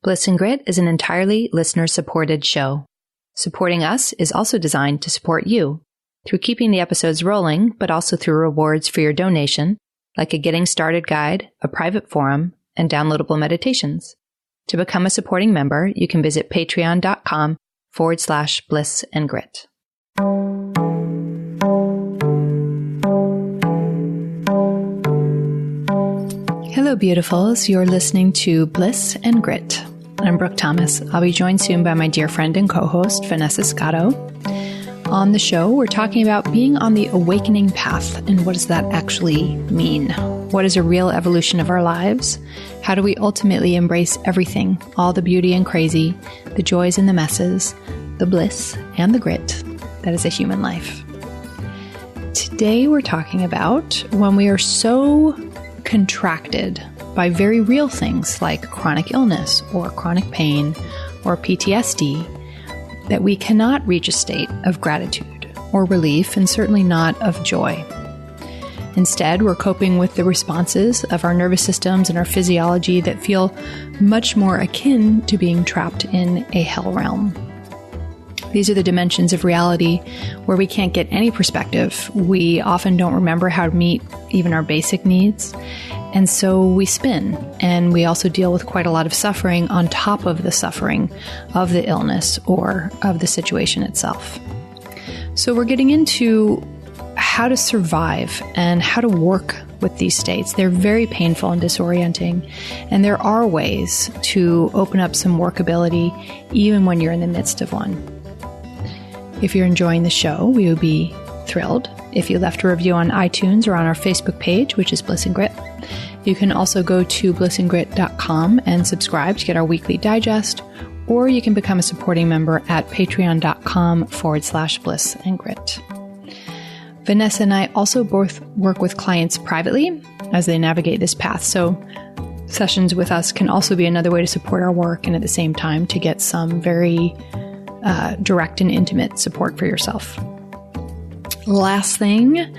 Bliss and Grit is an entirely listener-supported show. Supporting us is also designed to support you through keeping the episodes rolling, but also through rewards for your donation, like a getting started guide, a private forum, and downloadable meditations. To become a supporting member, you can visit patreon.com/bliss and grit. Hello, beautifuls. You're listening to Bliss and Grit. I'm Brooke Thomas. I'll be joined soon by my dear friend and co-host, Vanessa Scotto. On the show, we're talking about being on the awakening path and what does that actually mean? What is a real evolution of our lives? How do we ultimately embrace everything, all the beauty and crazy, the joys and the messes, the bliss and the grit that is a human life? Today, we're talking about when we are so contracted by very real things like chronic illness or chronic pain or PTSD that we cannot reach a state of gratitude or relief, and certainly not of joy. Instead, we're coping with the responses of our nervous systems and our physiology that feel much more akin to being trapped in a hell realm. These are the dimensions of reality where we can't get any perspective. We often don't remember how to meet even our basic needs. And so we spin, and we also deal with quite a lot of suffering on top of the suffering of the illness or of the situation itself. So we're getting into how to survive and how to work with these states. They're very painful and disorienting, and there are ways to open up some workability even when you're in the midst of one. If you're enjoying the show, we would be thrilled if you left a review on iTunes or on our Facebook page, which is Bliss and Grit. You can also go to blissandgrit.com and subscribe to get our weekly digest, or you can become a supporting member at patreon.com/bliss and grit. Vanessa and I also both work with clients privately as they navigate this path. So sessions with us can also be another way to support our work and at the same time to get some very direct and intimate support for yourself. Last thing,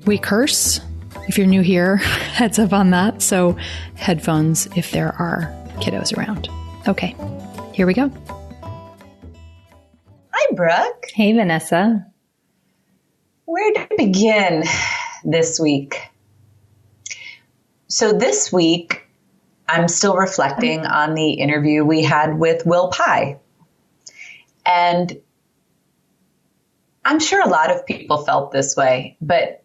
we curse. If you're new here, heads up on that. So headphones if there are kiddos around. Okay, here we go. Hi, Brooke. Hey, Vanessa. Where to begin this week? So this week, I'm still reflecting on the interview we had with Will Pye. And I'm sure a lot of people felt this way, but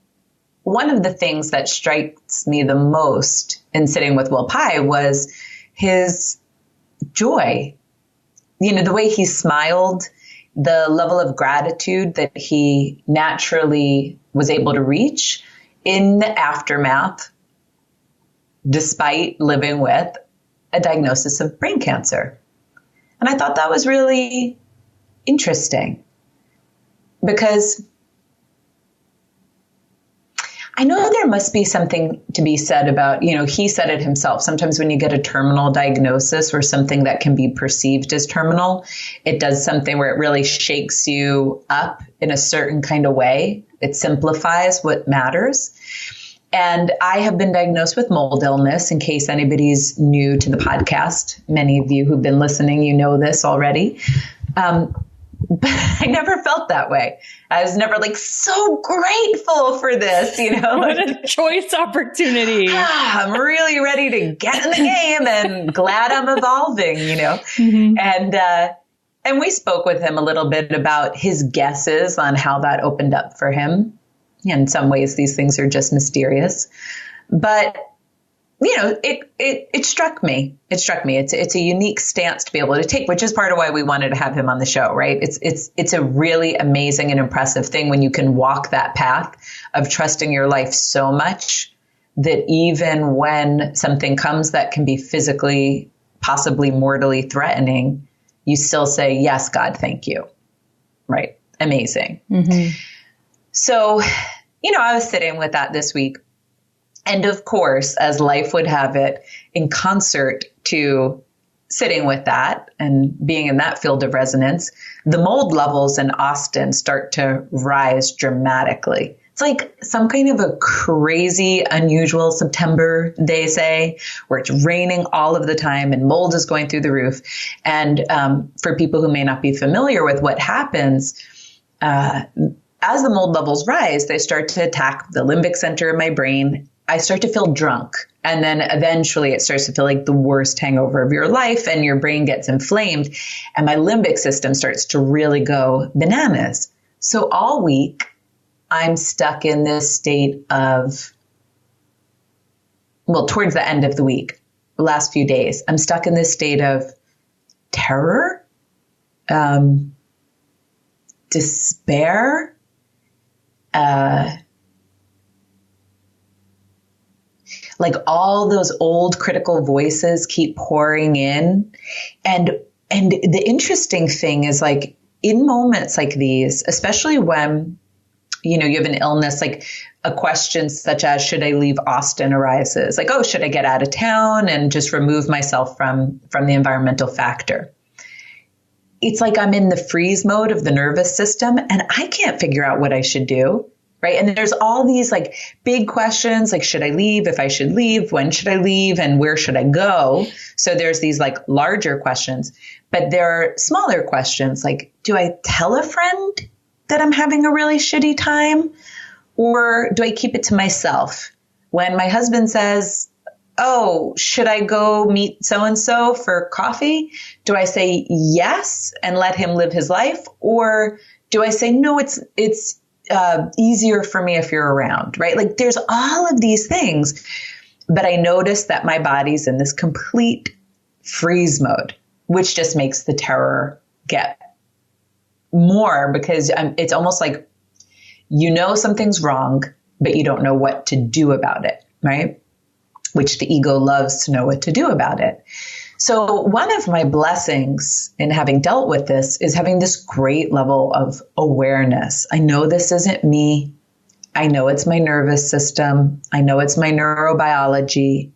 one of the things that strikes me the most in sitting with Will Pye was his joy. You know, the way he smiled, the level of gratitude that he naturally was able to reach in the aftermath, despite living with a diagnosis of brain cancer. And I thought that was really interesting because I know there must be something to be said about, you know, he said it himself. Sometimes when you get a terminal diagnosis or something that can be perceived as terminal, it does something where it really shakes you up in a certain kind of way. It simplifies what matters. And I have been diagnosed with mold illness, in case anybody's new to the podcast. Many of you who've been listening, you know this already. But I never felt that way. I was never like so grateful for this, you know. What a choice opportunity. I'm really ready to get in the game and glad I'm evolving, you know. Mm-hmm. And we spoke with him a little bit about his guesses on how that opened up for him. In some ways, these things are just mysterious. But you know, it struck me. It struck me. It's a unique stance to be able to take, which is part of why we wanted to have him on the show, right? It's a really amazing and impressive thing when you can walk that path of trusting your life so much that even when something comes that can be physically, possibly mortally threatening, you still say, yes, God, thank you. Right? Amazing. Mm-hmm. So, you know, I was sitting with that this week. And of course, as life would have it, in concert to sitting with that and being in that field of resonance, the mold levels in Austin start to rise dramatically. It's like some kind of a crazy, unusual September, they say, where it's raining all of the time and mold is going through the roof. And for people who may not be familiar with what happens, as the mold levels rise, they start to attack the limbic center of my brain. I start to feel drunk. And then eventually it starts to feel like the worst hangover of your life, and your brain gets inflamed and my limbic system starts to really go bananas. So all week, I'm stuck in this state of, well, towards the end of the week, the last few days, I'm stuck in this state of terror, despair, like all those old critical voices keep pouring in. And the interesting thing is, like, in moments like these, especially when, you have an illness, like a question such as, should I leave Austin arises? Like, oh, should I get out of town and just remove myself from the environmental factor? It's like I'm in the freeze mode of the nervous system and I can't figure out what I should do. Right. And there's all these like big questions, like, should I leave? If I should leave, when should I leave? And where should I go? So there's these like larger questions, but there are smaller questions like, do I tell a friend that I'm having a really shitty time, or do I keep it to myself? When my husband says, oh, should I go meet so-and-so for coffee? Do I say yes and let him live his life? Or do I say, no, it's easier for me if you're around, right? Like there's all of these things, but I notice that my body's in this complete freeze mode, which just makes the terror get more, because it's almost like, something's wrong, but you don't know what to do about it, right? Which the ego loves to know what to do about it. So one of my blessings in having dealt with this is having this great level of awareness. I know this isn't me. I know it's my nervous system. I know it's my neurobiology.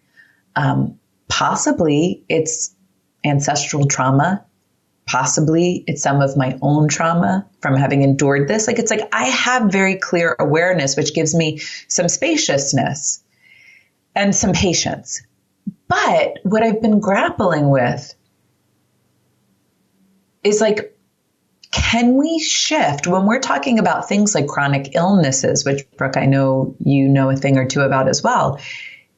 Possibly it's ancestral trauma. Possibly it's some of my own trauma from having endured this. It's like I have very clear awareness, which gives me some spaciousness and some patience. But what I've been grappling with is like, can we shift when we're talking about things like chronic illnesses, which, Brooke, I know you know a thing or two about as well.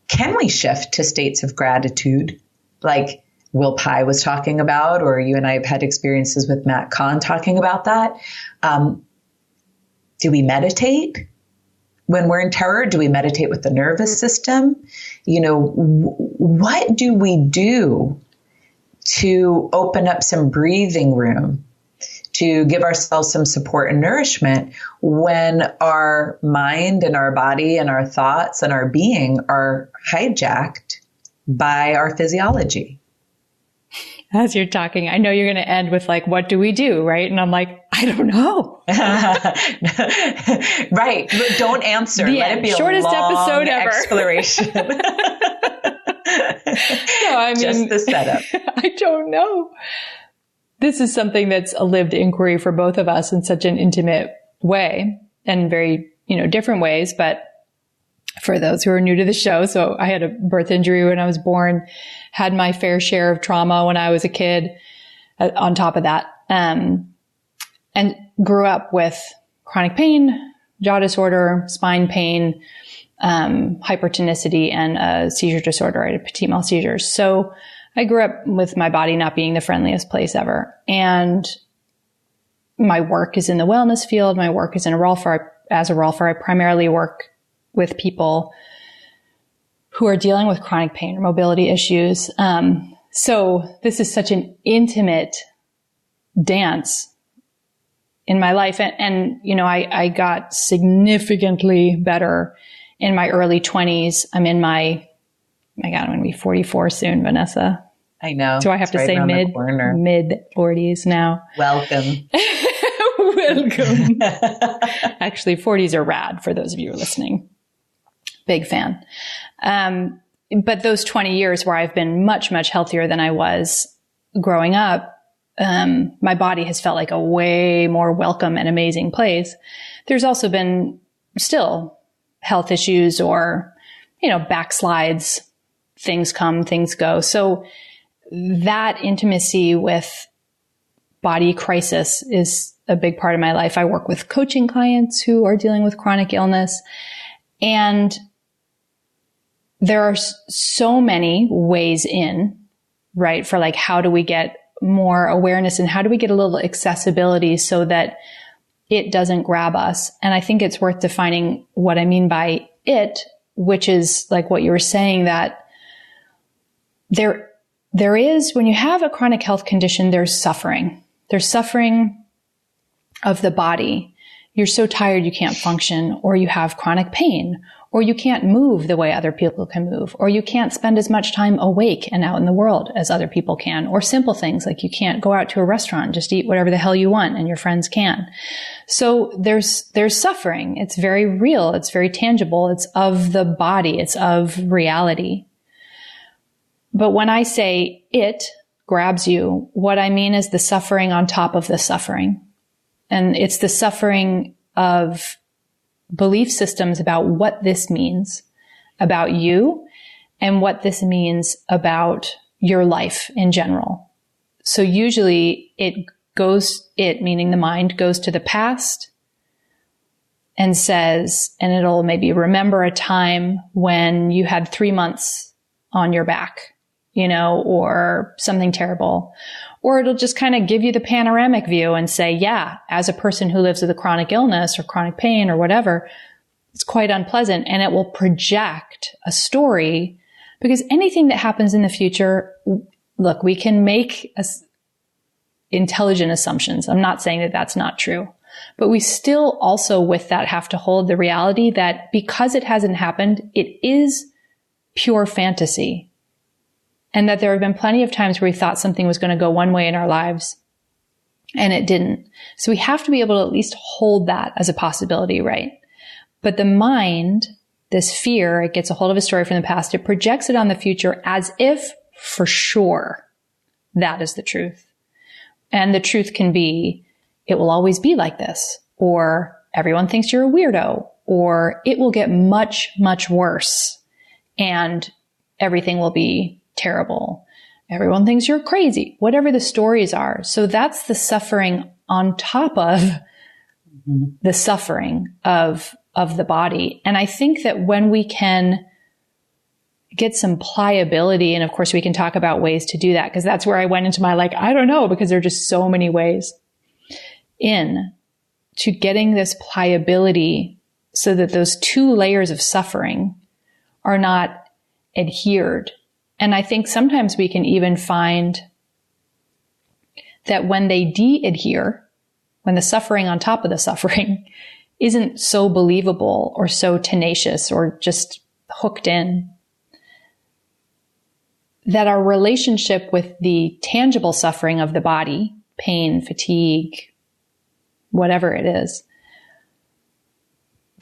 Can we shift to states of gratitude, like Will Pye was talking about, or you and I have had experiences with Matt Kahn talking about that? Do we meditate when we're in terror? Do we meditate with the nervous system? What do we do to open up some breathing room, to give ourselves some support and nourishment when our mind and our body and our thoughts and our being are hijacked by our physiology? As you're talking, I know you're going to end with like, what do we do? Right. And I'm like, I don't know. Right. Don't answer. Let it be shortest a long episode ever. Exploration. Just the setup. I don't know. This is something that's a lived inquiry for both of us in such an intimate way and very, different ways. But for those who are new to the show, so I had a birth injury when I was born, had my fair share of trauma when I was a kid on top of that, and grew up with chronic pain, jaw disorder, spine pain, hypertonicity, and a seizure disorder. I had petit mal seizures. So I grew up with my body not being the friendliest place ever. And my work is in the wellness field. My work is as a rolfer. I primarily work with people who are dealing with chronic pain or mobility issues. So this is such an intimate dance in my life. And I got significantly better in my early 20s. I'm going to be 44 soon, Vanessa. I know. So I have to say mid 40s now. Welcome. Welcome. Actually, 40s are rad for those of you who are listening. Big fan. But those 20 years where I've been much, much healthier than I was growing up, my body has felt like a way more welcome and amazing place. There's also been still health issues or, backslides, things come, things go. So that intimacy with body crisis is a big part of my life. I work with coaching clients who are dealing with chronic illness, and there are so many ways in, right? For like, how do we get more awareness and how do we get a little accessibility so that it doesn't grab us? And I think it's worth defining what I mean by it, which is like what you were saying, that there is, when you have a chronic health condition, there's suffering. There's suffering of the body. You're so tired you can't function, or you have chronic pain, or you can't move the way other people can move, or you can't spend as much time awake and out in the world as other people can, or simple things like you can't go out to a restaurant and just eat whatever the hell you want and your friends can. So there's suffering. It's very real. It's very tangible. It's of the body. It's of reality. But when I say it grabs you, what I mean is the suffering on top of the suffering. And it's the suffering of belief systems about what this means about you and what this means about your life in general. So usually it, meaning the mind, goes to the past and says, and it'll maybe remember a time when you had 3 months on your back, or something terrible. Or it'll just kind of give you the panoramic view and say, yeah, as a person who lives with a chronic illness or chronic pain or whatever, it's quite unpleasant. And it will project a story, because anything that happens in the future, look, we can make intelligent assumptions. I'm not saying that that's not true, but we still also with that have to hold the reality that because it hasn't happened, it is pure fantasy. And that there have been plenty of times where we thought something was going to go one way in our lives and it didn't. So we have to be able to at least hold that as a possibility, right? But the mind, this fear, it gets a hold of a story from the past. It projects it on the future as if for sure that is the truth. And the truth can be, it will always be like this, or everyone thinks you're a weirdo, or it will get much, much worse and everything will be terrible. Everyone thinks you're crazy, whatever the stories are. So that's the suffering on top of the suffering of the body. And I think that when we can get some pliability, and of course we can talk about ways to do that, because that's where I went into my I don't know, because there are just so many ways in to getting this pliability so that those two layers of suffering are not adhered. And I think sometimes we can even find that when they de-adhere, when the suffering on top of the suffering isn't so believable or so tenacious or just hooked in, that our relationship with the tangible suffering of the body, pain, fatigue, whatever it is,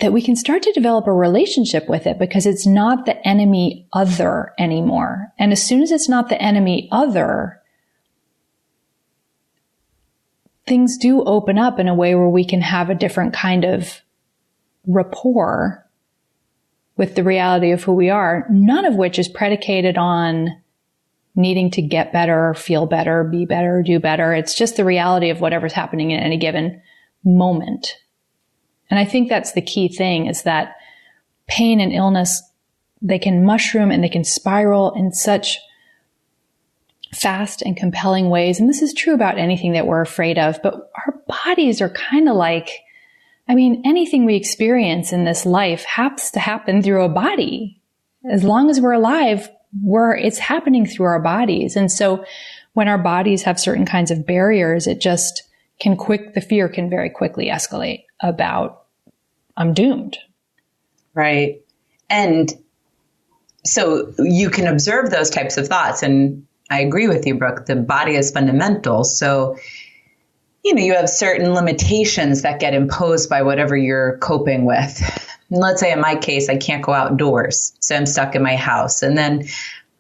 that we can start to develop a relationship with it because it's not the enemy other anymore. And as soon as it's not the enemy other, things do open up in a way where we can have a different kind of rapport with the reality of who we are, none of which is predicated on needing to get better, feel better, be better, do better. It's just the reality of whatever's happening in any given moment. And I think that's the key thing, is that pain and illness, they can mushroom and they can spiral in such fast and compelling ways. And this is true about anything that we're afraid of, but our bodies are kind of anything we experience in this life has to happen through a body. As long as we're alive, it's happening through our bodies. And so when our bodies have certain kinds of barriers, the fear can very quickly escalate about, I'm doomed. Right. And so you can observe those types of thoughts. And I agree with you, Brooke. The body is fundamental. So, you have certain limitations that get imposed by whatever you're coping with. And let's say in my case, I can't go outdoors. So I'm stuck in my house. And then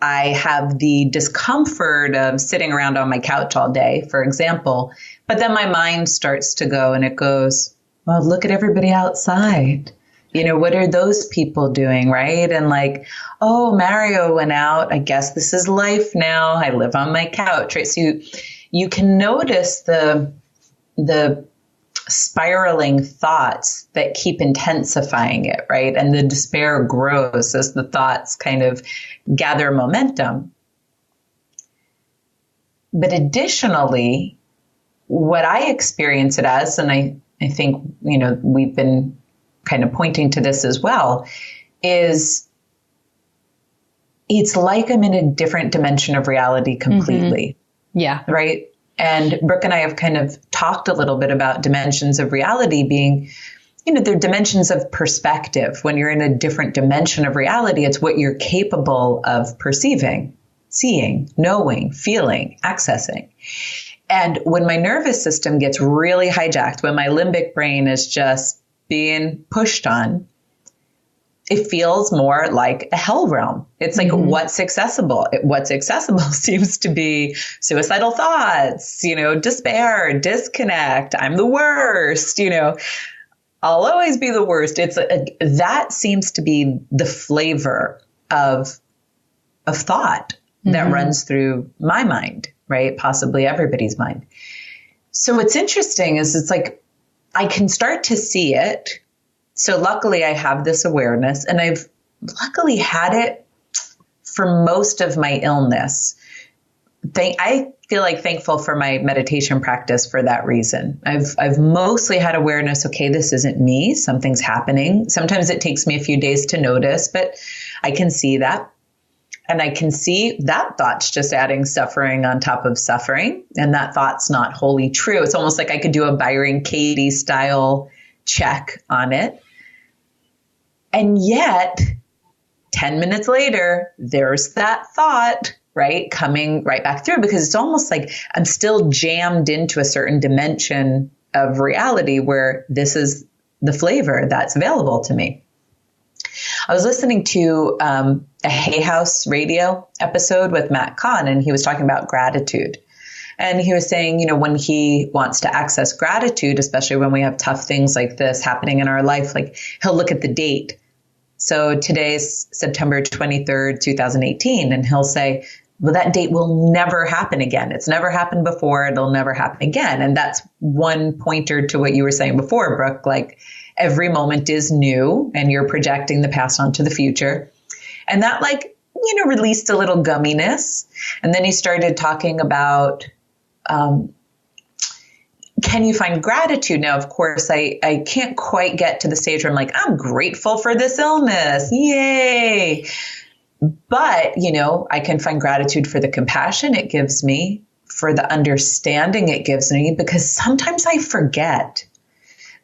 I have the discomfort of sitting around on my couch all day, for example. But then my mind starts to go and it goes, well, look at everybody outside. You know, what are those people doing, right? And like, oh, Mario went out. I guess this is life now. I live on my couch, right? So you can notice the spiraling thoughts that keep intensifying it, right? And the despair grows as the thoughts kind of gather momentum. But additionally, what I experience it as, and I think, you know, we've been kind of pointing to this as well, is it's like I'm in a different dimension of reality completely. Mm-hmm. Yeah. Right. And Brooke and I have kind of talked a little bit about dimensions of reality being, you know, they're dimensions of perspective. When you're in a different dimension of reality, it's what you're capable of perceiving, seeing, knowing, feeling, accessing. And when my nervous system gets really hijacked, when my limbic brain is just being pushed on, it feels more like a hell realm. It's like, what's accessible? What's accessible seems to be suicidal thoughts, you know, despair, disconnect. I'm the worst, you know, I'll always be the worst. That seems to be the flavor of thought that runs through my mind, right? Possibly everybody's mind. So what's interesting is it's like, I can start to see it. So luckily I have this awareness, and I've luckily had it for most of my illness. I feel like thankful for my meditation practice for that reason. I've mostly had awareness. Okay, this isn't me. Something's happening. Sometimes it takes me a few days to notice, but I can see that. And I can see that thought's just adding suffering on top of suffering. And that thought's not wholly true. It's almost like I could do a Byron Katie style check on it. And yet 10 minutes later, there's that thought, right? Coming right back through, because it's almost like I'm still jammed into a certain dimension of reality where this is the flavor that's available to me. I was listening to a Hay House radio episode with Matt Kahn, and he was talking about gratitude. And he was saying, you know, when he wants to access gratitude, especially when we have tough things like this happening in our life, like he'll look at the date. So today's September 23rd, 2018, and he'll say, well, that date will never happen again. It's never happened before. It'll never happen again. And that's one pointer to what you were saying before, Brooke, like every moment is new and you're projecting the past onto the future. And that, like, you know, released a little gumminess. And then he started talking about, can you find gratitude? Now, of course, I can't quite get to the stage where I'm like, I'm grateful for this illness. Yay. But, you know, I can find gratitude for the compassion it gives me, for the understanding it gives me, because sometimes I forget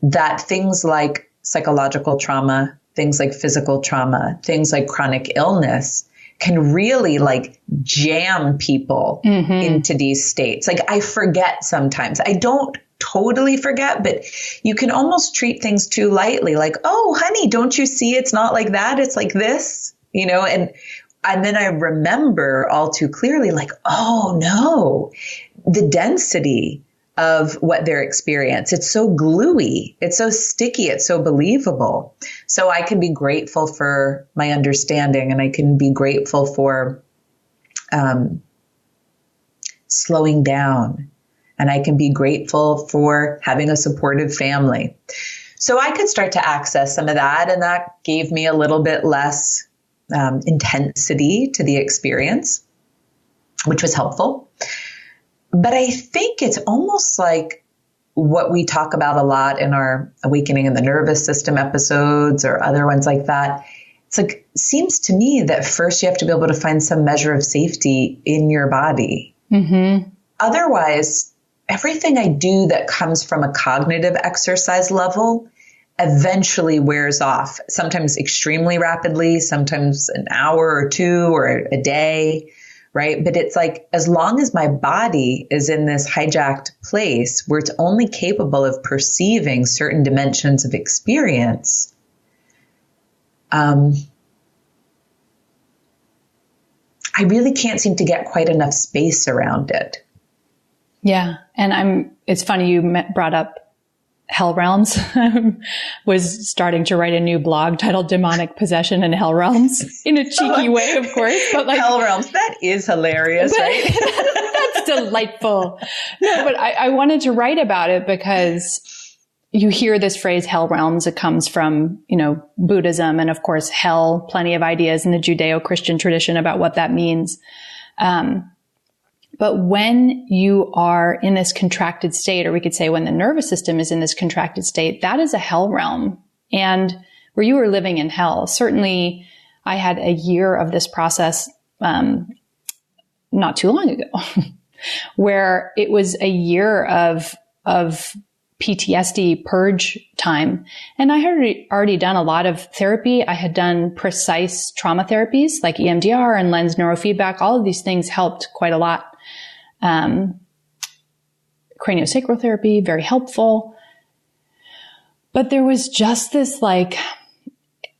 that things like psychological trauma, things like physical trauma, things like chronic illness can really like jam people into these states. Like I forget sometimes. I don't totally forget, but you can almost treat things too lightly. Like, oh, honey, don't you see it's not like that? It's like this, you know, and then I remember all too clearly, like, oh no, the density of what they're experiencing. It's so gluey. It's so sticky. It's so believable. So I can be grateful for my understanding, and I can be grateful for slowing down, and I can be grateful for having a supportive family. So I could start to access some of that, and that gave me a little bit less intensity to the experience, which was helpful. But I think it's almost like what we talk about a lot in our Awakening in the Nervous System episodes or other ones like that. It's like, seems to me that first you have to be able to find some measure of safety in your body. Otherwise, everything I do that comes from a cognitive exercise level eventually wears off, sometimes extremely rapidly, sometimes an hour or two or a day. Right. But it's like, as long as my body is in this hijacked place where it's only capable of perceiving certain dimensions of experience, I really can't seem to get quite enough space around it. Yeah. And it's funny you brought up hell realms. Was starting to write a new blog titled Demonic Possession in Hell Realms, in a cheeky way, of course, but like hell realms. That is hilarious, right? That's delightful. No, but I wanted to write about it because you hear this phrase hell realms. It comes from, Buddhism, and of course, hell, plenty of ideas in the Judeo-Christian tradition about what that means. But when you are in this contracted state, or we could say when the nervous system is in this contracted state, that is a hell realm. And where you were living in hell, certainly I had a year of this process, not too long ago, where it was a year of PTSD purge time. And I had already done a lot of therapy. I had done precise trauma therapies like EMDR and lens neurofeedback. All of these things helped quite a lot. Craniosacral therapy, very helpful. But there was just this, like,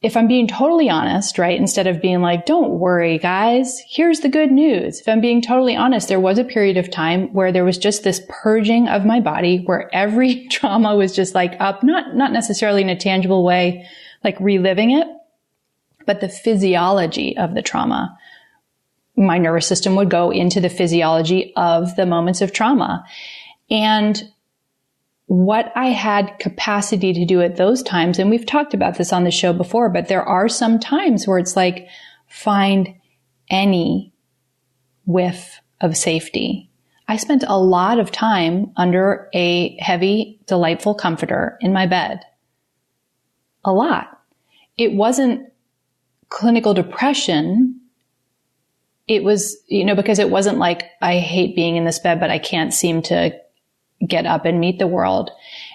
if I'm being totally honest, right, instead of being like, don't worry, guys, here's the good news. If I'm being totally honest, there was a period of time where there was just this purging of my body, where every trauma was just like up, not necessarily in a tangible way, like reliving it, but the physiology of the trauma. My nervous system would go into the physiology of the moments of trauma. And what I had capacity to do at those times, and we've talked about this on the show before, but there are some times where it's like, find any whiff of safety. I spent a lot of time under a heavy, delightful comforter in my bed. A lot. It wasn't clinical depression. It was, because it wasn't like, I hate being in this bed, but I can't seem to get up and meet the world.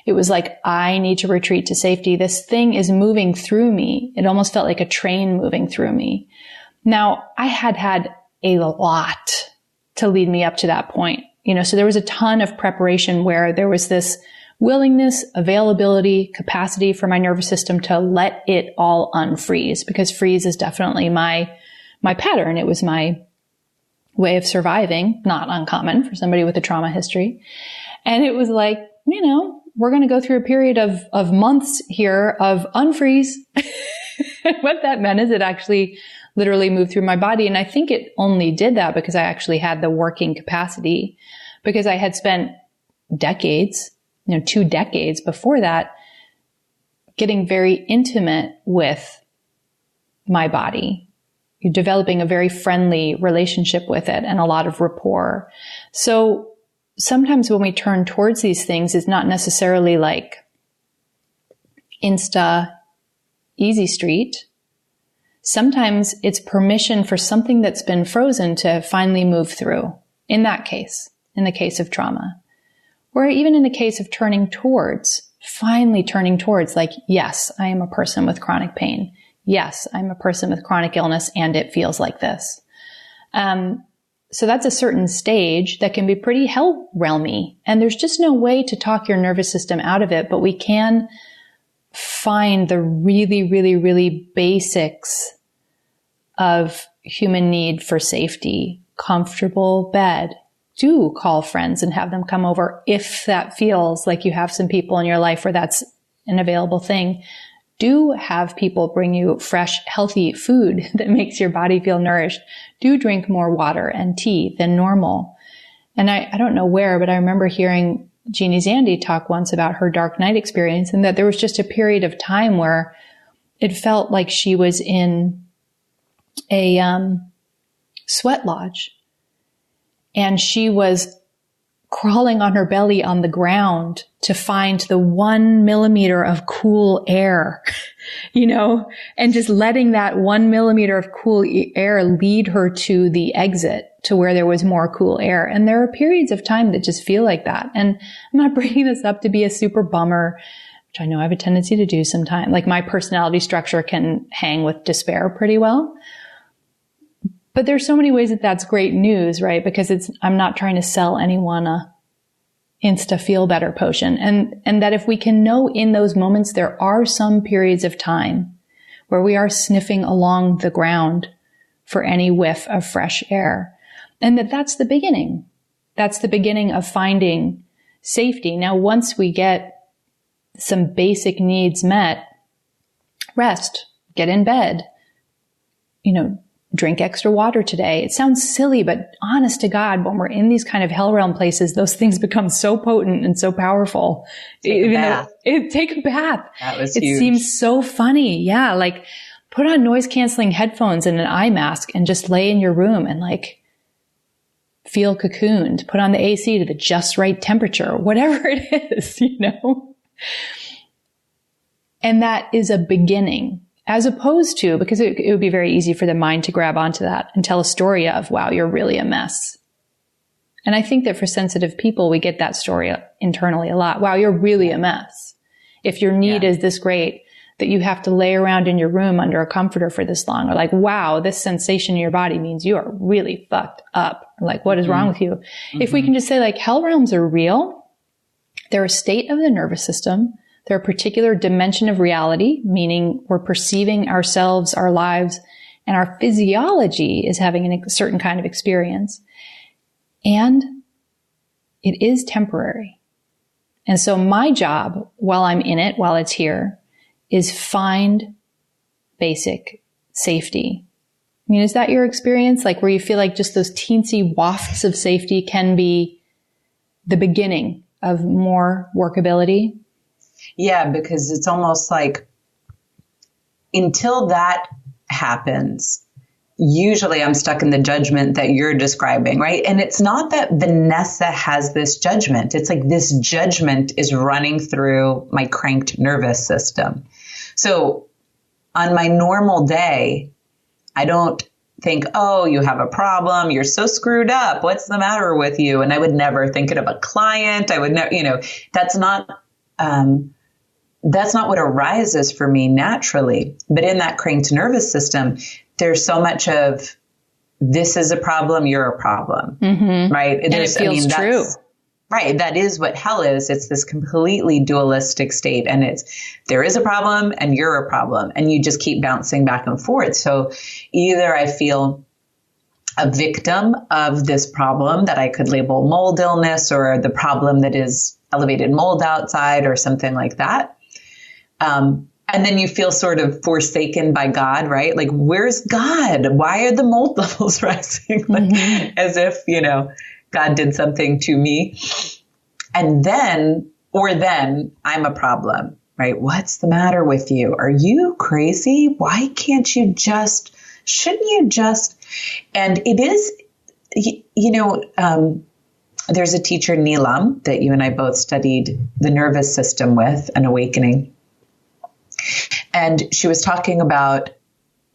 It was like, I need to retreat to safety. This thing is moving through me. It almost felt like a train moving through me. Now, I had a lot to lead me up to that point. So there was a ton of preparation where there was this willingness, availability, capacity for my nervous system to let it all unfreeze, because freeze is definitely my pattern. It was my way of surviving, not uncommon for somebody with a trauma history. And it was like, we're going to go through a period of months here of unfreeze. What that meant is it actually literally moved through my body. And I think it only did that because I actually had the working capacity, because I had spent decades, 2 decades before that, getting very intimate with my body, developing a very friendly relationship with it and a lot of rapport. So sometimes when we turn towards these things, it's not necessarily like insta easy street. Sometimes it's permission for something that's been frozen to finally move through. In that case, in the case of trauma, or even in the case of finally turning towards, like, yes, I am a person with chronic pain. Yes, I'm a person with chronic illness, and it feels like this. So that's a certain stage that can be pretty hell realmy, and there's just no way to talk your nervous system out of it, but we can find the really, really, really basics of human need for safety. Comfortable bed. Do call friends and have them come over if that feels like you have some people in your life where that's an available thing. Do have people bring you fresh, healthy food that makes your body feel nourished. Do drink more water and tea than normal. And I don't know where, but I remember hearing Jeannie Zandy talk once about her dark night experience, and that there was just a period of time where it felt like she was in a sweat lodge, and she was crawling on her belly on the ground to find the 1 millimeter of cool air, and just letting that 1 millimeter of cool air lead her to the exit, to where there was more cool air. And there are periods of time that just feel like that. And I'm not bringing this up to be a super bummer, which I know I have a tendency to do sometimes. Like, my personality structure can hang with despair pretty well. But there's so many ways that that's great news, right? Because I'm not trying to sell anyone a insta feel better potion. And that if we can know in those moments, there are some periods of time where we are sniffing along the ground for any whiff of fresh air. And that's the beginning. That's the beginning of finding safety. Now, once we get some basic needs met, rest, get in bed, drink extra water today. It sounds silly, but honest to God, when we're in these kind of hell realm places, those things become so potent and so powerful. Take a bath. Take a bath. That was huge. It seems so funny. Yeah. Like put on noise canceling headphones and an eye mask and just lay in your room and like feel cocooned. Put on the AC to the just right temperature, whatever it is, And that is a beginning. As opposed to, because it would be very easy for the mind to grab onto that and tell a story of, wow, you're really a mess. And I think that for sensitive people, we get that story internally a lot. Wow, you're really a mess. If your need is this great that you have to lay around in your room under a comforter for this long, or like, wow, this sensation in your body means you are really fucked up. Or like, what is wrong with you? If we can just say like, hell realms are real. They're a state of the nervous system. They're a particular dimension of reality, meaning we're perceiving ourselves, our lives, and our physiology is having a certain kind of experience. And it is temporary. And so my job, while I'm in it, while it's here, is find basic safety. I mean, is that your experience? Like where you feel like just those teensy wafts of safety can be the beginning of more workability? Yeah, because it's almost like until that happens, usually I'm stuck in the judgment that you're describing, right? And it's not that Vanessa has this judgment. It's like this judgment is running through my cranked nervous system. So on my normal day, I don't think, oh, you have a problem. You're so screwed up. What's the matter with you? And I would never think it of a client. I would never, that's not what arises for me naturally. But in that cranked nervous system, there's so much of this is a problem, you're a problem, right? And it feels true. Right. That is what hell is. It's this completely dualistic state. And there is a problem and you're a problem. And you just keep bouncing back and forth. So either I feel a victim of this problem that I could label mold illness or the problem that is elevated mold outside or something like that. And then you feel sort of forsaken by God, right? Like, where's God? Why are the mold levels rising? Like, as if, God did something to me. And then I'm a problem, right? What's the matter with you? Are you crazy? Why can't you shouldn't you just, and it is, there's a teacher, Neelam, that you and I both studied the nervous system with, an awakening. And she was talking about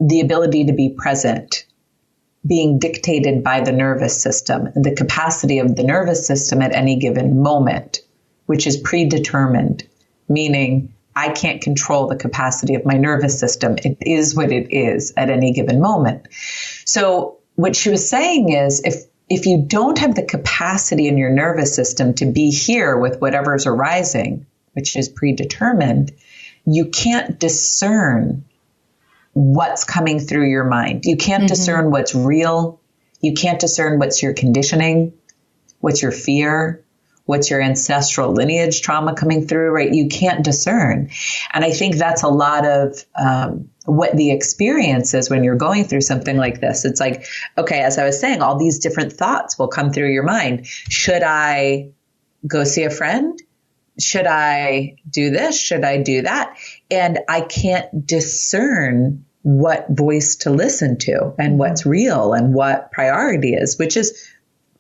the ability to be present being dictated by the nervous system, the capacity of the nervous system at any given moment, which is predetermined, meaning I can't control the capacity of my nervous system. It is what it is at any given moment. So what she was saying is if you don't have the capacity in your nervous system to be here with whatever's arising, which is predetermined, you can't discern what's coming through your mind. You can't discern what's real. You can't discern what's your conditioning, what's your fear, what's your ancestral lineage trauma coming through, right? You can't discern. And I think that's a lot of what the experience is when you're going through something like this. It's like, okay, as I was saying, all these different thoughts will come through your mind. Should I go see a friend? Should I do this? Should I do that? And I can't discern what voice to listen to and what's real and what priority is, which is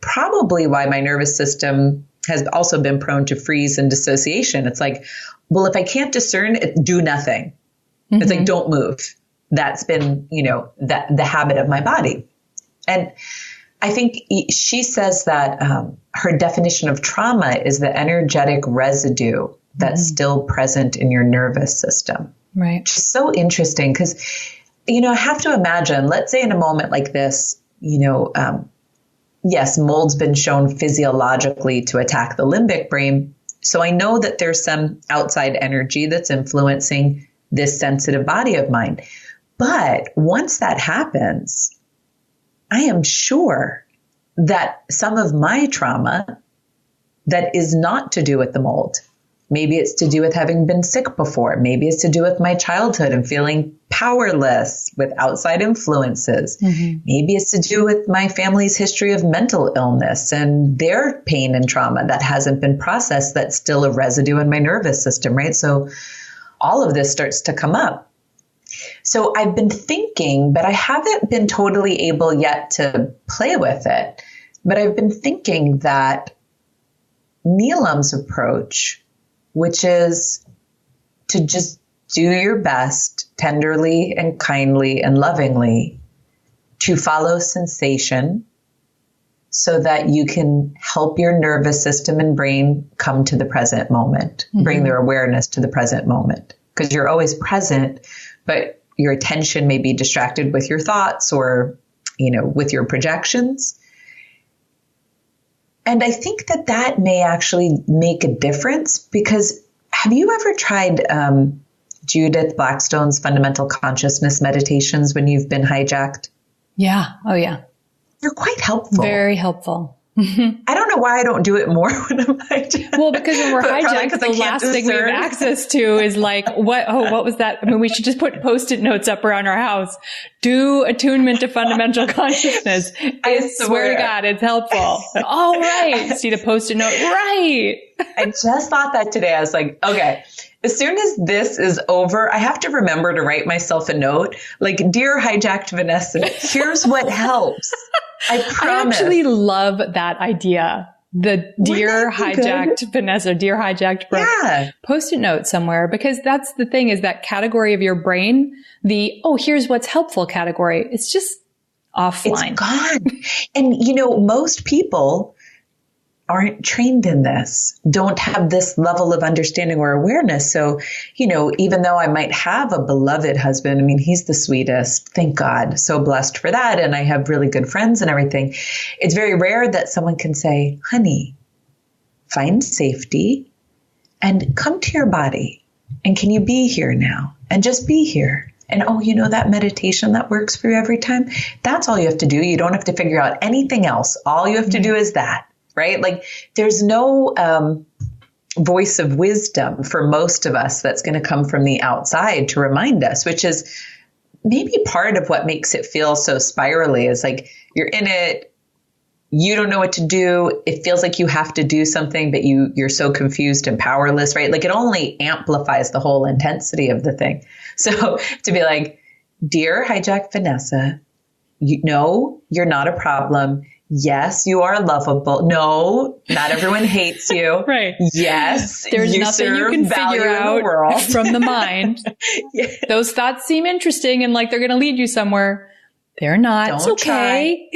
probably why my nervous system has also been prone to freeze and dissociation. It's like, well, if I can't discern it, do nothing. It's like, don't move. That's been, the habit of my body. And I think she says that her definition of trauma is the energetic residue that's still present in your nervous system. Right. Which is so interesting because, I have to imagine, let's say in a moment like this, yes, mold's been shown physiologically to attack the limbic brain. So I know that there's some outside energy that's influencing this sensitive body of mine. But once that happens, I am sure that some of my trauma that is not to do with the mold Maybe it's to do with having been sick before. Maybe it's to do with my childhood and feeling powerless with outside influences. Mm-hmm. Maybe it's to do with my family's history of mental illness and their pain and trauma that hasn't been processed. That's still a residue in my nervous system, right? So all of this starts to come up. So I've been thinking, but I haven't been totally able yet to play with it. But I've been thinking that Neelam's approach, which is to just do your best tenderly and kindly and lovingly to follow sensation so that you can help your nervous system and brain come to the present moment, mm-hmm. bring their awareness to the present moment. Because you're always present, but your attention may be distracted with your thoughts or, with your projections. And I think that may actually make a difference, because have you ever tried Judith Blackstone's fundamental consciousness meditations when you've been hijacked? Yeah. Oh, yeah. They're quite helpful. Very helpful. I don't know why I don't do it more when I'm hijacked. Well, because when we're hijacked, the last thing we have access to is like, what was that? I mean, we should just put Post-it notes up around our house. Do attunement to fundamental consciousness. I swear to God, it's helpful. Oh, right. See the Post-it note. Right. I just thought that today. I was like, okay, as soon as this is over, I have to remember to write myself a note. Like, dear hijacked Vanessa, here's what helps. I promise. I actually love that idea. The dear hijacked Vanessa, dear hijacked Brooke. Yeah. Post-it note somewhere, because that's the thing, is that category of your brain, here's what's helpful category. It's just offline. It's gone. And most people aren't trained in this, don't have this level of understanding or awareness. So, even though I might have a beloved husband, I mean, he's the sweetest, thank God, so blessed for that. And I have really good friends and everything. It's very rare that someone can say, honey, find safety and come to your body. And can you be here now? And just be here. And that meditation that works for you every time, that's all you have to do. You don't have to figure out anything else. All you have to do is that. Right? Like, there's no voice of wisdom for most of us that's going to come from the outside to remind us, which is maybe part of what makes it feel so spirally. Is like, you're in it, you don't know what to do. It feels like you have to do something, but you're so confused and powerless, right? Like, it only amplifies the whole intensity of the thing. So to be like, dear hijacked Vanessa, you're not a problem. Yes, you are lovable. No, not everyone hates you. Right. Yes, there's nothing you can figure out from the mind. Yeah. Those thoughts seem interesting and like they're going to lead you somewhere. They're not. It's okay.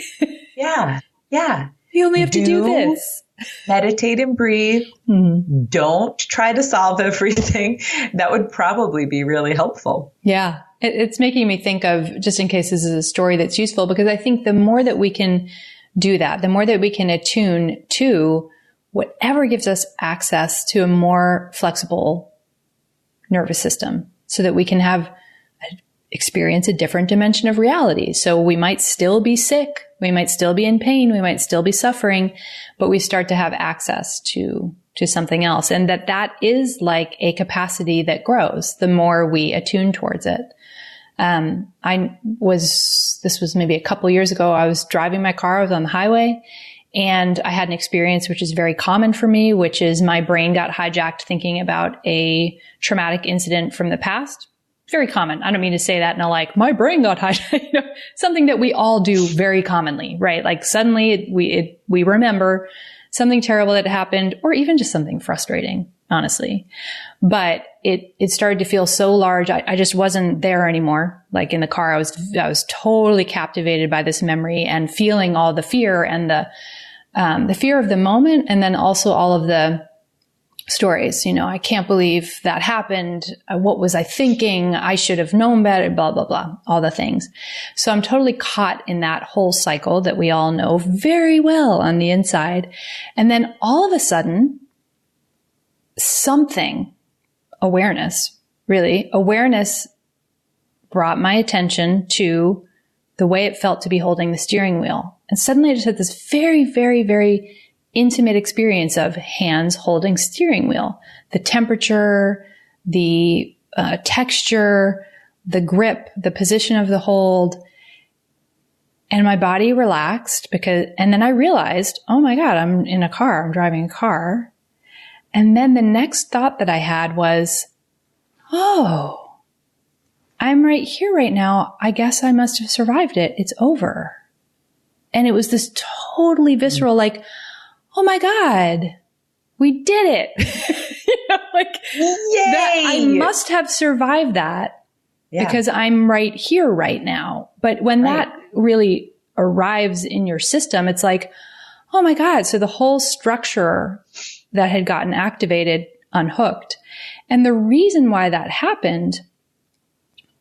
Yeah. Yeah. You only have to do this. Meditate and breathe. Mm-hmm. Don't try to solve everything. That would probably be really helpful. Yeah. It's making me think of, just in case this is a story that's useful, because I think the more that we can do that, the more that we can attune to whatever gives us access to a more flexible nervous system, so that we can experience a different dimension of reality. So we might still be sick, we might still be in pain, we might still be suffering, but we start to have access to something else. And that is like a capacity that grows the more we attune towards it. This was maybe a couple years ago. I was driving my car. I was on the highway and I had an experience which is very common for me, which is my brain got hijacked thinking about a traumatic incident from the past. Very common. I don't mean to say that and my brain got hijacked, something that we all do very commonly, right? Like suddenly we remember something terrible that happened, or even just something frustrating, honestly. But it started to feel so large. I just wasn't there anymore. Like in the car, I was totally captivated by this memory and feeling all the fear and the fear of the moment. And then also all of the stories, I can't believe that happened. What was I thinking? I should have known better, blah, blah, blah, all the things. So I'm totally caught in that whole cycle that we all know very well on the inside. And then all of a sudden, awareness brought my attention to the way it felt to be holding the steering wheel. And suddenly I just had this very, very, very intimate experience of hands holding steering wheel, the temperature, the texture, the grip, the position of the hold. And my body relaxed and then I realized, oh my God, I'm in a car, I'm driving a car. And then the next thought that I had was, oh, I'm right here right now. I guess I must have survived it. It's over. And it was this totally visceral, like, oh my God, we did it. Yay! I must have survived that because I'm right here right now. But when that really arrives in your system, it's like, oh my God. So the whole structure that had gotten activated unhooked. And the reason why that happened,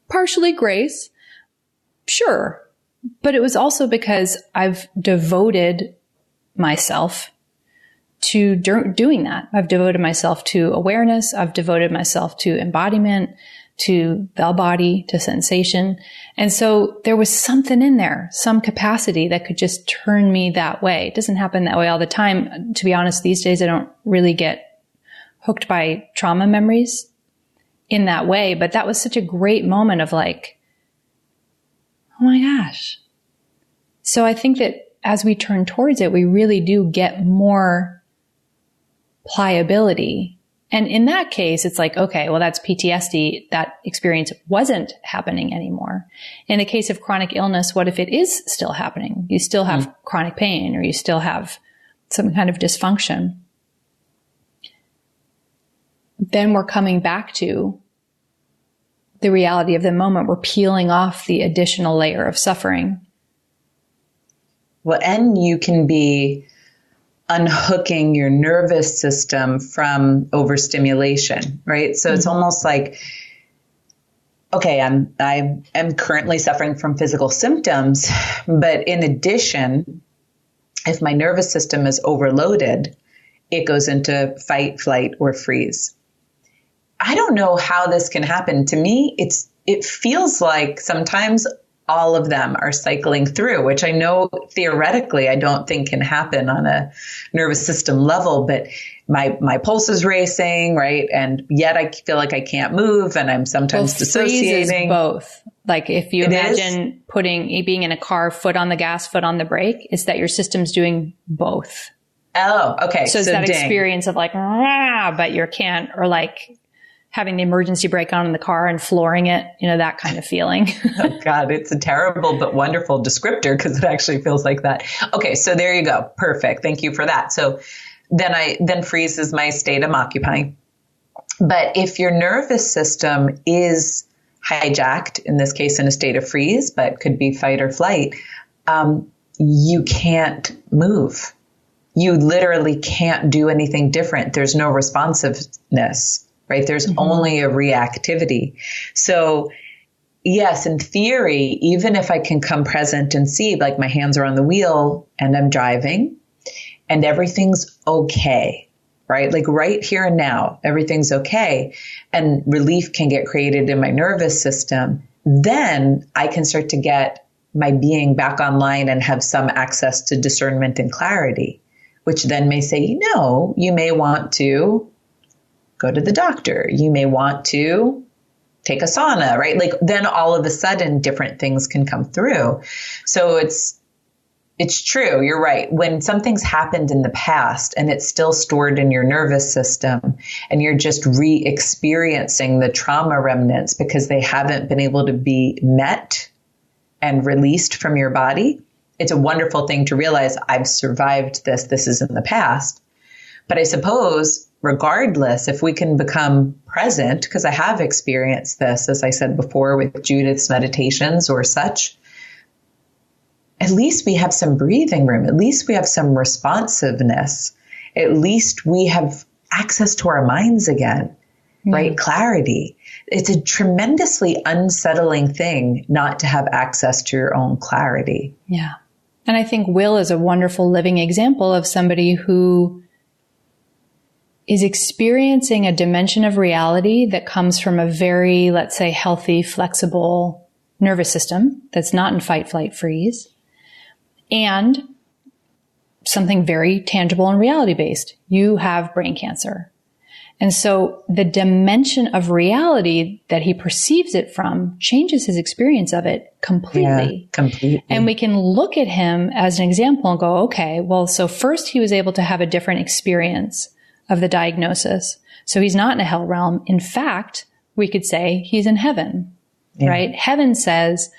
partially grace, sure. But it was also because I've devoted myself to doing that. I've devoted myself to awareness. I've devoted myself to embodiment, to the body, to sensation. And so there was something in there, some capacity that could just turn me that way. It doesn't happen that way all the time. To be honest, these days I don't really get hooked by trauma memories in that way. But that was such a great moment of like, oh my gosh. So I think that as we turn towards it, we really do get more pliability. And in that case, it's like, okay, well, that's PTSD. That experience wasn't happening anymore. In the case of chronic illness, what if it is still happening? You still have chronic pain, or you still have some kind of dysfunction. Then we're coming back to the reality of the moment. We're peeling off the additional layer of suffering. Well, and you can be unhooking your nervous system from overstimulation, right? So it's almost like, okay, I am currently suffering from physical symptoms, but in addition, if my nervous system is overloaded, it goes into fight, flight, or freeze. I don't know how this can happen. To me, it feels like sometimes all of them are cycling through, which I know theoretically I don't think can happen on a nervous system level, but my pulse is racing, right? And yet I feel like I can't move, and I'm sometimes dissociating. Freeze is both. Like if you imagine being in a car, foot on the gas, foot on the brake, it's that your system's doing both. Oh, okay. So it's that experience of like, but you can't, or like having the emergency brake on in the car and flooring it, that kind of feeling. Oh God, it's a terrible but wonderful descriptor because it actually feels like that. Okay, so there you go. Perfect. Thank you for that. So then freeze is my state I'm occupying. But if your nervous system is hijacked, in this case in a state of freeze, but could be fight or flight, you can't move. You literally can't do anything different. There's no responsiveness. Right? There's only a reactivity. So yes, in theory, even if I can come present and see, like my hands are on the wheel and I'm driving and everything's okay, right? Like right here and now, everything's okay. And relief can get created in my nervous system. Then I can start to get my being back online and have some access to discernment and clarity, which then may say, you may want to go to the doctor. You may want to take a sauna, right? Like then all of a sudden different things can come through. So it's true. You're right. When something's happened in the past and it's still stored in your nervous system and you're just re-experiencing the trauma remnants because they haven't been able to be met and released from your body, it's a wonderful thing to realize I've survived this. This is in the past. But I suppose regardless, if we can become present, because I have experienced this, as I said before, with Judith's meditations or such, at least we have some breathing room. At least we have some responsiveness. At least we have access to our minds again, right? Clarity. It's a tremendously unsettling thing not to have access to your own clarity. Yeah. And I think Will is a wonderful living example of somebody who is experiencing a dimension of reality that comes from a very, let's say, healthy, flexible nervous system that's not in fight, flight, freeze. And something very tangible and reality based. You have brain cancer. And so the dimension of reality that he perceives it from changes his experience of it completely. Yeah, completely. And we can look at him as an example and go, okay, well, so first he was able to have a different experience of the diagnosis. So he's not in a hell realm. In fact, we could say he's in heaven, right? Heaven says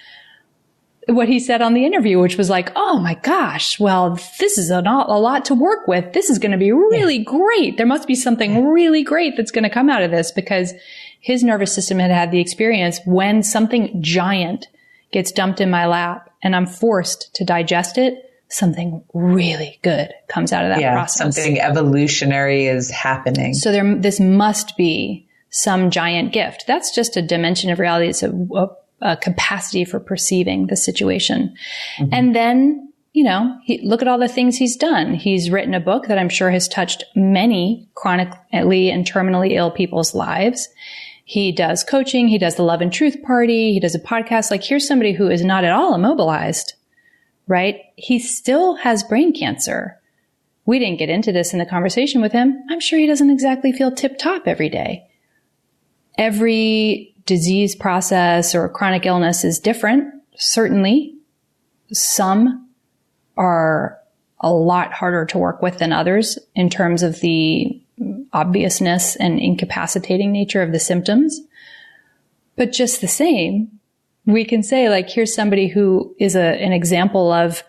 what he said on the interview, which was like, oh my gosh, well, this is a lot to work with. This is going to be really great. There must be something really great that's going to come out of this, because his nervous system had had the experience when something giant gets dumped in my lap and I'm forced to digest it, something really good comes out of that process. Something evolutionary is happening. So this must be some giant gift. That's just a dimension of reality. It's a capacity for perceiving the situation. Mm-hmm. And then, look at all the things he's done. He's written a book that I'm sure has touched many chronically and terminally ill people's lives. He does coaching. He does the Love and Truth Party. He does a podcast. Like, here's somebody who is not at all immobilized, right? He still has brain cancer. We didn't get into this in the conversation with him. I'm sure he doesn't exactly feel tip top every day. Every disease process or chronic illness is different. Certainly, some are a lot harder to work with than others in terms of the obviousness and incapacitating nature of the symptoms. But just the same, we can say, like, here's somebody who is an example of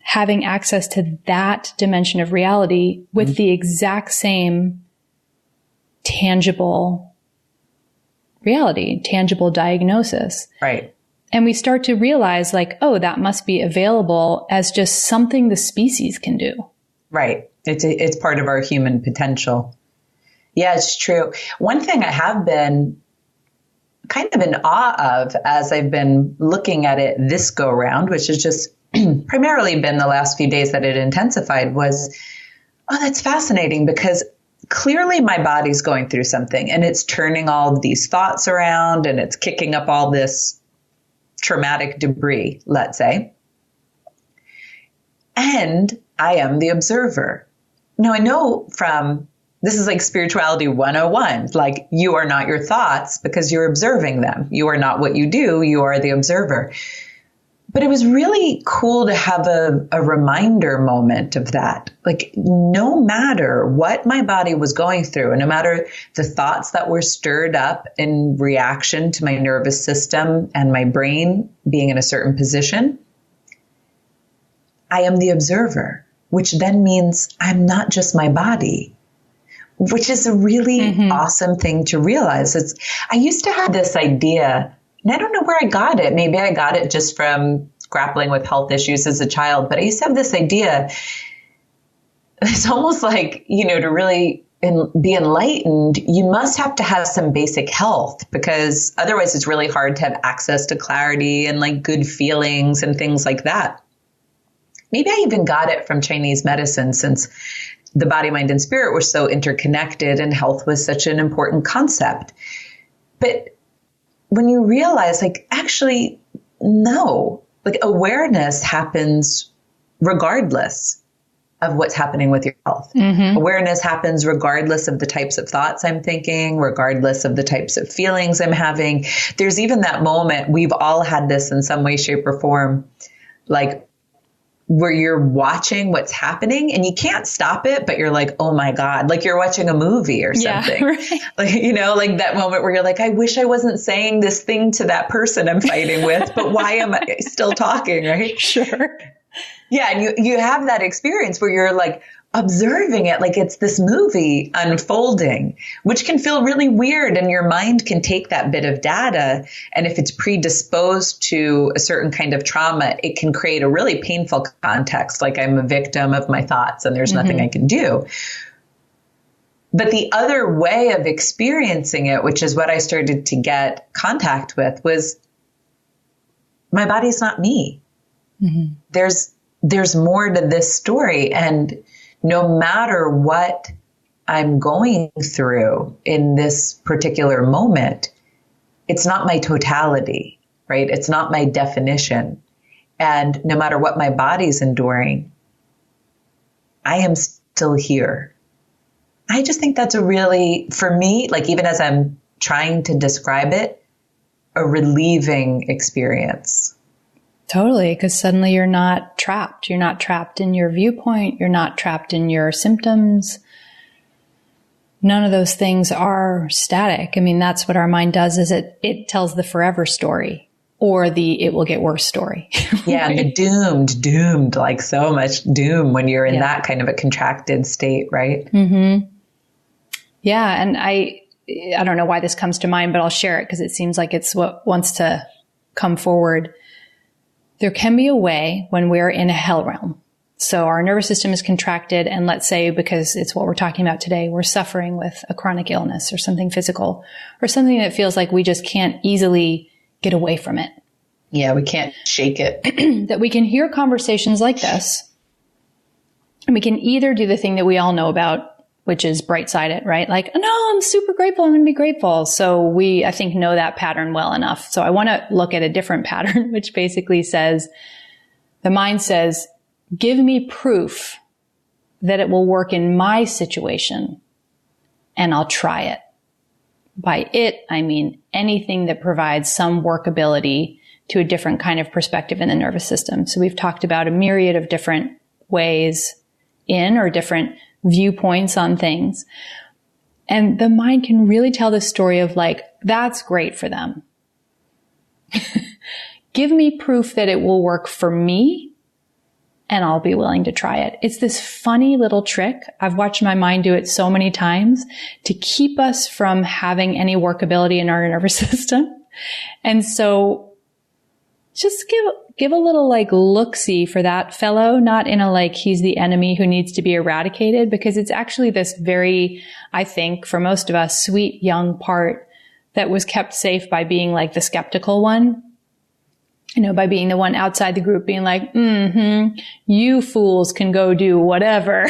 having access to that dimension of reality with the exact same tangible reality, tangible diagnosis. Right. And we start to realize, like, oh, that must be available as just something the species can do. Right. It's part of our human potential. Yeah, it's true. One thing I have been kind of in awe of as I've been looking at it this go round, which has just primarily been the last few days that it intensified, was, oh, that's fascinating, because clearly my body's going through something and it's turning all of these thoughts around and it's kicking up all this traumatic debris, let's say. And I am the observer. Now, I know this is like spirituality 101, like, you are not your thoughts because you're observing them. You are not what you do. You are the observer. But it was really cool to have a reminder moment of that. Like, no matter what my body was going through, and no matter the thoughts that were stirred up in reaction to my nervous system and my brain being in a certain position, I am the observer, which then means I'm not just my body, which is a really awesome thing to realize. I used to have this idea, and I don't know where I got it. Maybe I got it just from grappling with health issues as a child. But I used to have this idea. It's almost like, to really be enlightened, you must have to have some basic health, because otherwise it's really hard to have access to clarity and like good feelings and things like that. Maybe I even got it from Chinese medicine, since the body, mind, and spirit were so interconnected and health was such an important concept. But when you realize, like, actually, no, like, awareness happens regardless of what's happening with your health. Awareness happens regardless of the types of thoughts I'm thinking, regardless of the types of feelings I'm having. There's even that moment, we've all had this in some way, shape, or form, like, where you're watching what's happening and you can't stop it, but you're like, oh my God, like you're watching a movie or something. Yeah, right. Like, like that moment where you're like, I wish I wasn't saying this thing to that person I'm fighting with, but why am I still talking, right? Sure. Yeah. And you have that experience where you're like observing it like it's this movie unfolding, which can feel really weird. And your mind can take that bit of data, and if it's predisposed to a certain kind of trauma, it can create a really painful context, like I'm a victim of my thoughts and there's nothing I can do. But the other way of experiencing it, which is what I started to get contact with, was my body's not me. There's more to this story. And no matter what I'm going through in this particular moment, it's not my totality, right? It's not my definition. And no matter what my body's enduring, I am still here. I just think that's a really, for me, like even as I'm trying to describe it, a relieving experience. Totally, because suddenly you're not trapped. You're not trapped in your viewpoint. You're not trapped in your symptoms. None of those things are static. I mean, that's what our mind does, is it tells the forever story or the it will get worse story. Yeah, and the doomed, like so much doom when you're in that kind of a contracted state, right? Mm-hmm. Yeah, and I don't know why this comes to mind, but I'll share it because it seems like it's what wants to come forward. There can be a way when we're in a hell realm. So our nervous system is contracted, and let's say, because it's what we're talking about today, we're suffering with a chronic illness or something physical or something that feels like we just can't easily get away from it. Yeah, we can't shake it. That we can hear conversations like this, and we can either do the thing that we all know about, which is bright side it, right? Like, no, I'm super grateful. I'm going to be grateful. So we, I think, know that pattern well enough. So I want to look at a different pattern, which basically says, the mind says, give me proof that it will work in my situation, and I'll try it. By it, I mean anything that provides some workability to a different kind of perspective in the nervous system. So we've talked about a myriad of different ways in, or different viewpoints on things. And the mind can really tell the story of like, that's great for them. Give me proof that it will work for me, and I'll be willing to try it. It's this funny little trick. I've watched my mind do it so many times to keep us from having any workability in our nervous system. And so just give a little like look-see for that fellow, not in a like he's the enemy who needs to be eradicated, because it's actually this very, I think, for most of us, sweet young part that was kept safe by being like the skeptical one. You know, by being the one outside the group being like, you fools can go do whatever.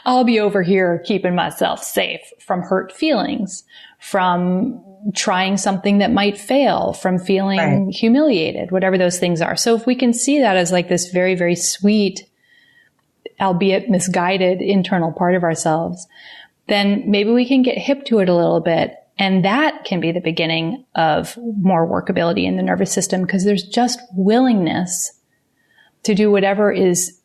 I'll be over here keeping myself safe from hurt feelings, from trying something that might fail, from feeling humiliated, whatever those things are. So if we can see that as like this very, very sweet, albeit misguided internal part of ourselves, then maybe we can get hip to it a little bit. And that can be the beginning of more workability in the nervous system, because there's just willingness to do whatever is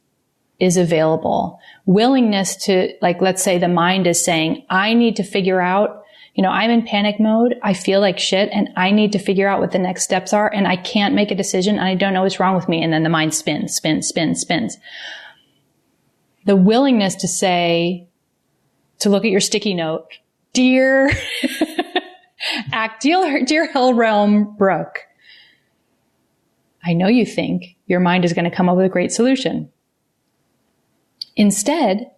available. Willingness to, like, let's say the mind is saying, I need to figure out, you know, I'm in panic mode. I feel like shit, and I need to figure out what the next steps are, and I can't make a decision, and I don't know what's wrong with me. And then the mind spins. The willingness to say, to look at your sticky note, dear Hell Realm Brooke, I know you think your mind is going to come up with a great solution. Instead,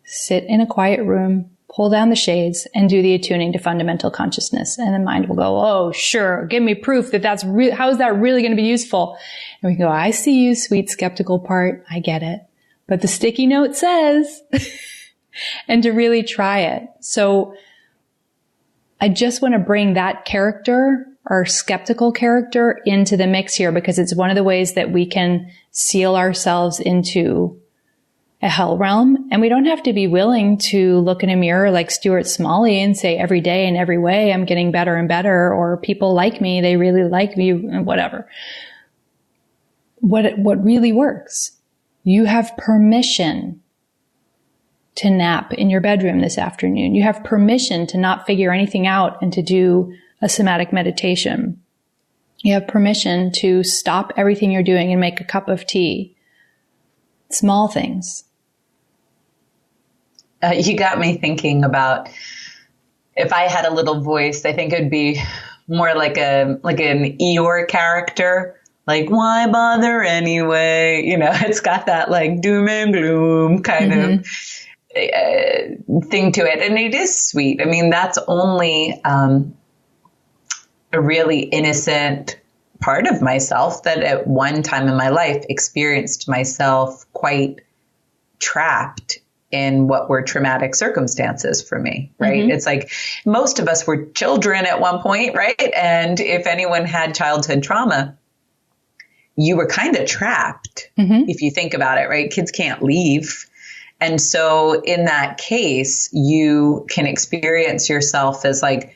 sit in a quiet room, pull down the shades, and do the attuning to fundamental consciousness. And the mind will go, oh, sure, give me proof that that's real. How is that really going to be useful? And we go, I see you, sweet skeptical part. I get it. But the sticky note says, and to really try it. So I just want to bring that character, our skeptical character, into the mix here, because it's one of the ways that we can seal ourselves into a hell realm. And we don't have to be willing to look in a mirror like Stuart Smalley and say every day in every way, I'm getting better and better, or people like me, they really like me, whatever. What really works? You have permission to nap in your bedroom this afternoon. You have permission to not figure anything out and to do a somatic meditation. You have permission to stop everything you're doing and make a cup of tea. Small things. You got me thinking about, if I had a little voice, I think it would be more like an Eeyore character. Like, why bother anyway? You know, it's got that like doom and gloom kind of thing to it. And it is sweet. I mean, that's only a really innocent part of myself that at one time in my life experienced myself quite trapped in what were traumatic circumstances for me, right? It's like most of us were children at one point, right? And if anyone had childhood trauma, you were kind of trapped if you think about it, right? Kids can't leave. And so in that case, you can experience yourself as like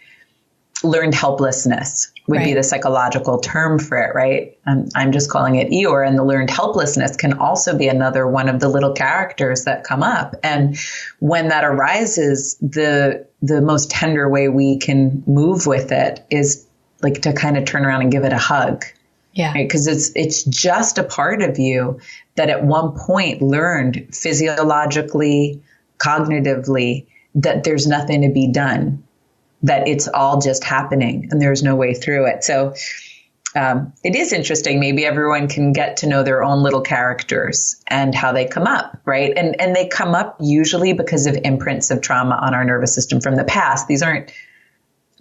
learned helplessness would be the psychological term for it, right? I'm just calling it Eeyore, and the learned helplessness can also be another one of the little characters that come up. And when that arises, the most tender way we can move with it is like to kind of turn around and give it a hug. Yeah. Right? Because it's just a part of you that at one point learned physiologically, cognitively, that there's nothing to be done, that it's all just happening and there's no way through it. So it is interesting. Maybe everyone can get to know their own little characters and how they come up, right? And they come up usually because of imprints of trauma on our nervous system from the past. These aren't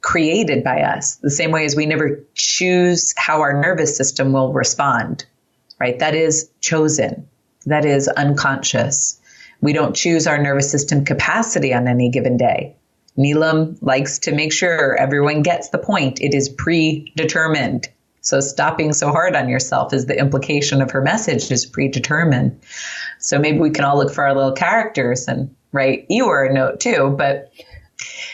created by us, the same way as we never choose how our nervous system will respond, right? That is chosen. That is unconscious. We don't choose our nervous system capacity on any given day. Neelam likes to make sure everyone gets the point. It is predetermined. So stop being so hard on yourself is the implication of her message, is predetermined. So maybe we can all look for our little characters and write Eeyore a note too. But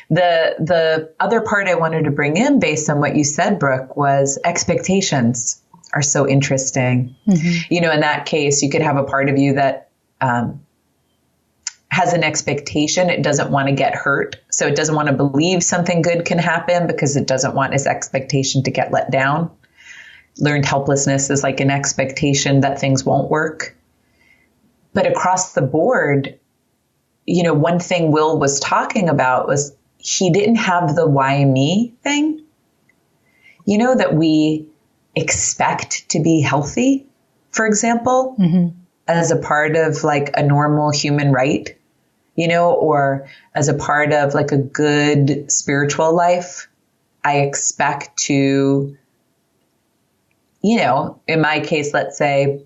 the other part I wanted to bring in based on what you said, Brooke, was expectations are so interesting. You know, in that case, you could have a part of you that has an expectation. It doesn't want to get hurt. So it doesn't want to believe something good can happen because it doesn't want its expectation to get let down. Learned helplessness is like an expectation that things won't work. But across the board, you know, one thing Will was talking about was he didn't have the why me thing. You know, that we expect to be healthy, for example, as a part of like a normal human right, you know, or as a part of like a good spiritual life. I expect to, you know, in my case, let's say,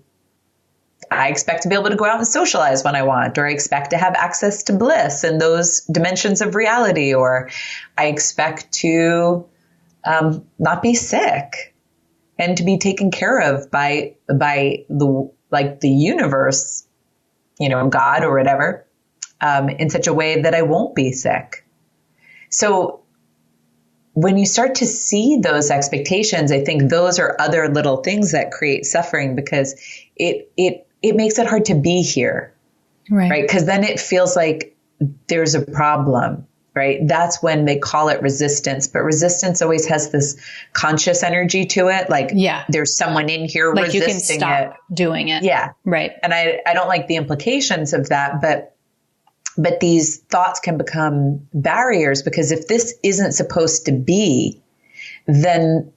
I expect to be able to go out and socialize when I want, or I expect to have access to bliss and those dimensions of reality, or I expect to not be sick and to be taken care of by the universe, you know, God or whatever, in such a way that I won't be sick. So when you start to see those expectations, I think those are other little things that create suffering, because it makes it hard to be here, right? Because then it feels like there's a problem, right? That's when they call it resistance, but resistance always has this conscious energy to it. Like, there's someone in here like resisting it. You can stop doing it. Yeah. Right. And I don't like the implications of that, but these thoughts can become barriers, because if this isn't supposed to be, then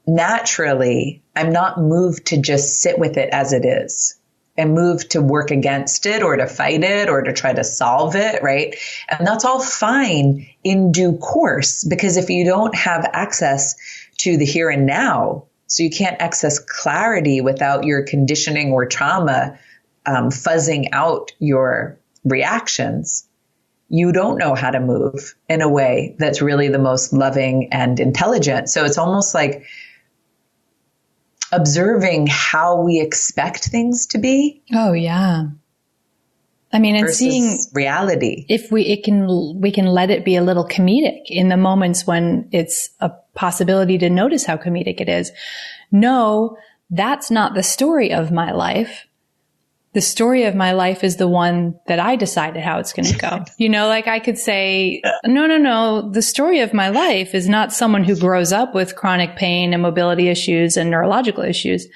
naturally I'm not moved to just sit with it as it is and move to work against it or to fight it or to try to solve it, right? And that's all fine in due course, because if you don't have access to the here and now, so you can't access clarity without your conditioning or trauma fuzzing out your reactions, you don't know how to move in a way that's really the most loving and intelligent. So it's almost like observing how we expect things to be. Oh, yeah. I mean, and seeing reality. If we can let it be a little comedic in the moments when it's a possibility to notice how comedic it is. No, that's not the story of my life. The story of my life is the one that I decided how it's going to go. You know, like I could say, no. The story of my life is not someone who grows up with chronic pain and mobility issues and neurological issues.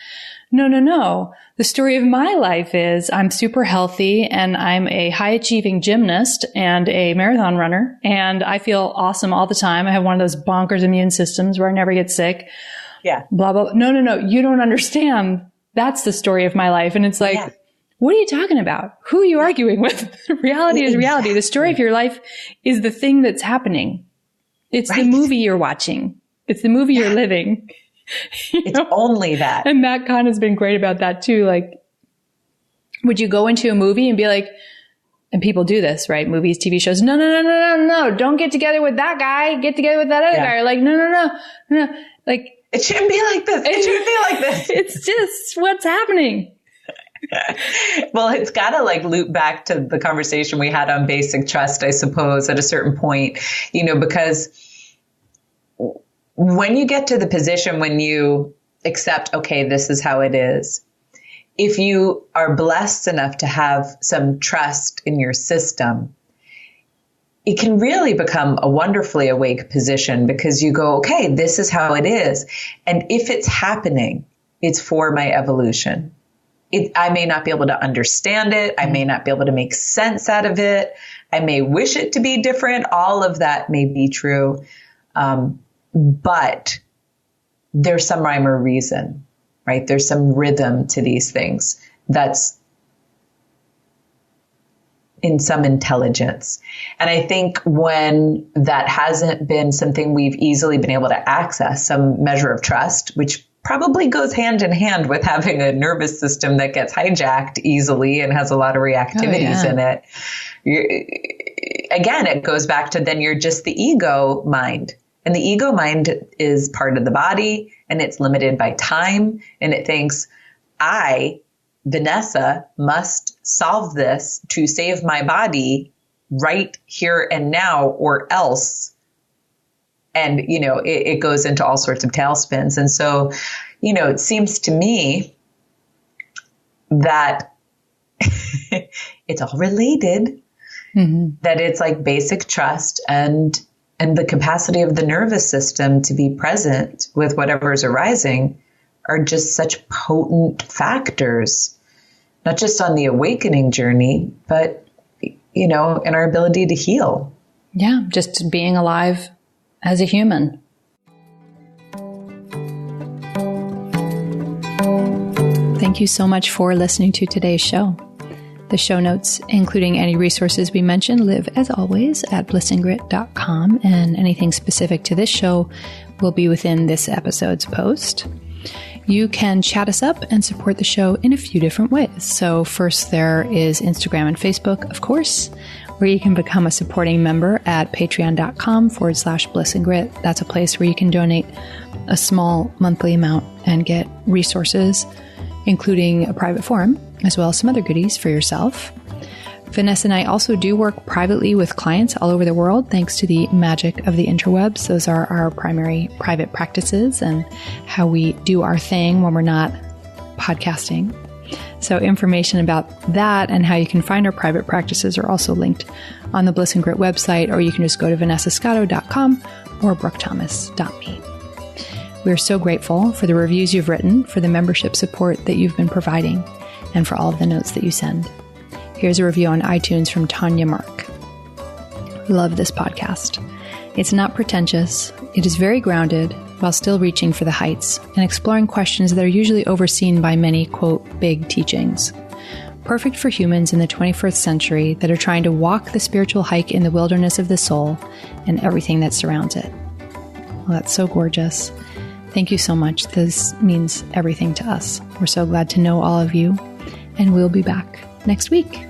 No. The story of my life is I'm super healthy and I'm a high achieving gymnast and a marathon runner, and I feel awesome all the time. I have one of those bonkers immune systems where I never get sick. Yeah. Blah, blah. No. You don't understand. That's the story of my life. And it's like, what are you talking about? Who are you arguing with? Reality is reality. The story of your life is the thing that's happening. It's the movie you're watching. It's the movie you're living. It's only that. And that kind has been great about that too. Like, would you go into a movie and be like, and people do this, right? Movies, TV shows. No. Don't get together with that guy. Get together with that other guy. Or like, no. Like, It shouldn't be like this. It shouldn't be like this. It's just what's happening. Well, it's got to like loop back to the conversation we had on basic trust, I suppose, at a certain point, because when you get to the position when you accept, okay, this is how it is. If you are blessed enough to have some trust in your system, it can really become a wonderfully awake position because you go, okay, this is how it is. And if it's happening, it's for my evolution. I may not be able to understand it. I may not be able to make sense out of it. I may wish it to be different. All of that may be true. But there's some rhyme or reason, right? There's some rhythm to these things that's in some intelligence. And I think when that hasn't been something we've easily been able to access, some measure of trust, which probably goes hand in hand with having a nervous system that gets hijacked easily and has a lot of reactivities in it. Again, it goes back to then you're just the ego mind. And the ego mind is part of the body and it's limited by time. And it thinks, I, Vanessa, must solve this to save my body right here and now or else. And, it goes into all sorts of tailspins. And so, it seems to me that it's all related, that it's like basic trust and the capacity of the nervous system to be present with whatever's arising are just such potent factors, not just on the awakening journey, but, in our ability to heal. Yeah, just being alive as a human. Thank you so much for listening to today's show. The show notes, including any resources we mentioned, live as always at blissandgrit.com, and anything specific to this show will be within this episode's post. You can chat us up and support the show in a few different ways. So first, there is Instagram and Facebook, of course, where you can become a supporting member at patreon.com/blissandgrit. That's a place where you can donate a small monthly amount and get resources, including a private forum, as well as some other goodies for yourself. Vanessa and I also do work privately with clients all over the world, thanks to the magic of the interwebs. Those are our primary private practices and how we do our thing when we're not podcasting. So information about that and how you can find our private practices are also linked on the Bliss and Grit website, or you can just go to vanessascotto.com or brookthomas.me. We're so grateful for the reviews you've written, for the membership support that you've been providing, and for all of the notes that you send. Here's a review on iTunes from Tanya Mark. Love this podcast. It's not pretentious. It is very grounded while still reaching for the heights and exploring questions that are usually overseen by many, quote, big teachings. Perfect for humans in the 21st century that are trying to walk the spiritual hike in the wilderness of the soul and everything that surrounds it. Well, that's so gorgeous. Thank you so much. This means everything to us. We're so glad to know all of you, and we'll be back next week.